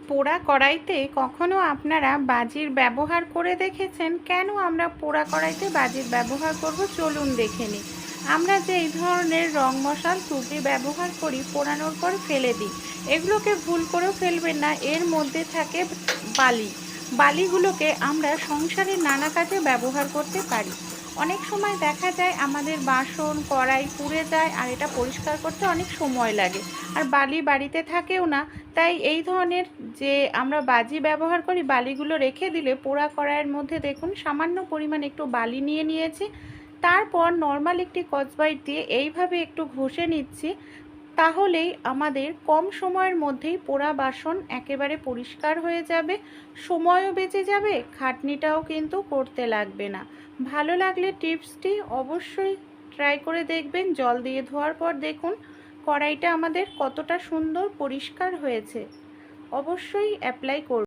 পোড়া কড়াইতে কখনো আপনারা বাজির ব্যবহার করে দেখেছেন? কেন আমরা পোড়া কড়াইতে বাজির ব্যবহার করব চলুন দেখে নিই। আমরা যে এই ধরনের রং মশাল তুবড়ি ব্যবহার করি পোড়ানোর পর ফেলে দিই, এগুলোকে ভুল করেও ফেলবেন না। এর মধ্যে থাকে বালি। বালিগুলোকে আমরা সংসারের নানা কাজে ব্যবহার করতে পারি। অনেক সময় দেখা যায় আমাদের বাসন কড়াই পুড়ে যায়, আর এটা পরিষ্কার করতে অনেক সময় লাগে, আর বালি বাড়িতে থাকেও না। তাই এই ধরনের যে আমরা বাজি ব্যবহার করি, বালিগুলো রেখে দিলে পোড়া কড়াইয়ের মধ্যে দেখুন সামান্য পরিমাণ একটু বালি নিয়ে নিয়েছি। তারপর নর্মাল একটি স্কচব্রাইট দিয়ে এইভাবে একটু ঘষে নিচ্ছি। তাহলেই আমাদের কম সময়ের মধ্যেই পোড়া বাসন একেবারে পরিষ্কার হয়ে যাবে, সময়ও বেঁচে যাবে, খাটনিটাও কিন্তু করতে লাগবে না। ভালো লাগলে টিপসটি অবশ্যই ট্রাই করে দেখবেন। জল দিয়ে ধোয়ার পর দেখুন কড়াইটা আমাদের কতটা সুন্দর পরিষ্কার হয়েছে। অবশ্যই অ্যাপ্লাই করুন।